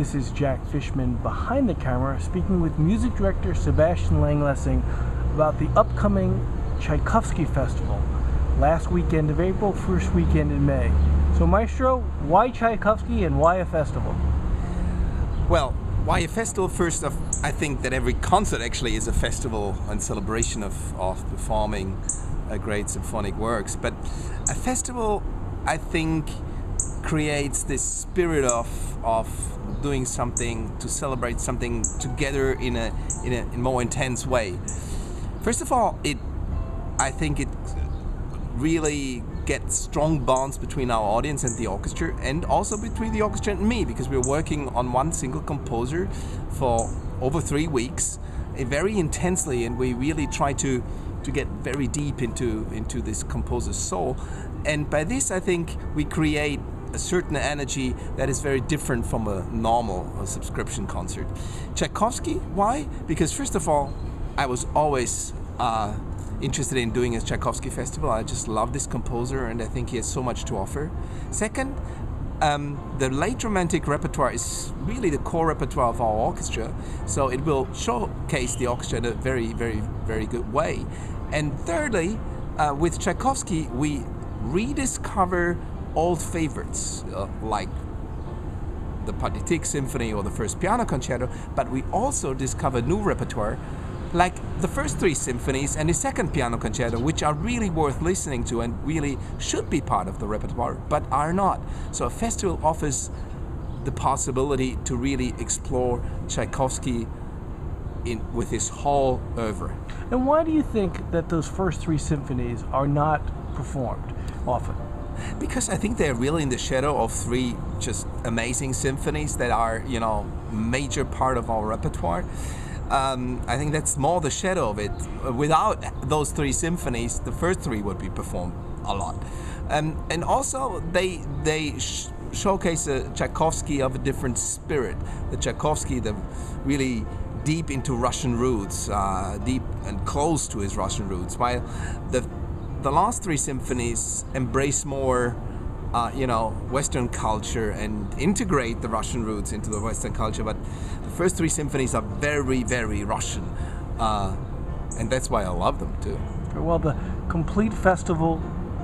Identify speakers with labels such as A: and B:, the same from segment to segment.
A: This is Jack Fishman behind the camera speaking with music director Sebastian about the upcoming Tchaikovsky Festival, last weekend of April, first weekend in May. So Maestro, why Tchaikovsky and why a festival?
B: Well, why a festival? First off, I think that every concert actually is a festival and celebration of performing great symphonic works. But a festival, I think, creates this spirit of doing something, to celebrate something together in a more intense way. First of all, I think it really gets strong bonds between our audience and the orchestra, and also between the orchestra and me, because we're working on one single composer for over 3 weeks, very intensely, and we really try to get very deep into this composer's soul. And by this, I think we create a certain energy that is very different from a normal subscription concert. Tchaikovsky, why? Because first of all, I was always interested in doing a Tchaikovsky festival. I just love this composer and I think he has so much to offer. Second, the late romantic repertoire is really the core repertoire of our orchestra, so it will showcase the orchestra in a very, very, very good way. And thirdly, with Tchaikovsky, we rediscover old favorites like the Pathetique Symphony or the first piano concerto, but we also discover new repertoire like the first 3 symphonies and the second piano concerto, which are really worth listening to and really should be part of the repertoire, but are not. So a festival offers the possibility to really explore Tchaikovsky with his whole oeuvre.
A: And why do you think that those first 3 symphonies are not performed often?
B: Because I think they're really in the shadow of 3 just amazing symphonies that are, major part of our repertoire. I think that's more the shadow of it. Without those 3 symphonies, the first 3 would be performed a lot. And also they showcase a Tchaikovsky of a different spirit. The Tchaikovsky, the really deep into Russian roots, deep and close to his Russian roots, while the last 3 symphonies embrace more, Western culture and integrate the Russian roots into the Western culture. But the first 3 symphonies are very, very Russian, and that's why I love them too.
A: Well, the complete festival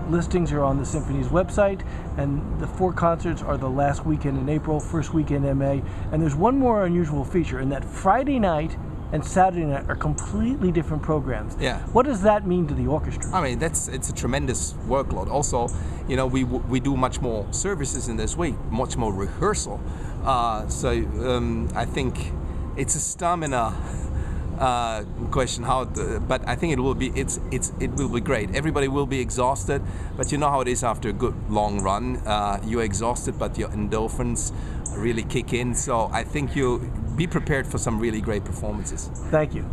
A: listings are on the Symphony's website, and the 4 concerts are the last weekend in April, first weekend in May, and there's one more unusual feature in that Friday night and Saturday night are completely different programs.
B: Yeah.
A: What does that mean to the orchestra?
B: I mean, it's a tremendous workload. Also, we do much more services in this week, much more rehearsal. So I think it's a stamina question but I think it will be great. Everybody will be exhausted, but you know how it is after a good long run. You're exhausted, but your endorphins really kick in. So I think you be prepared for some really great performances.
A: Thank you.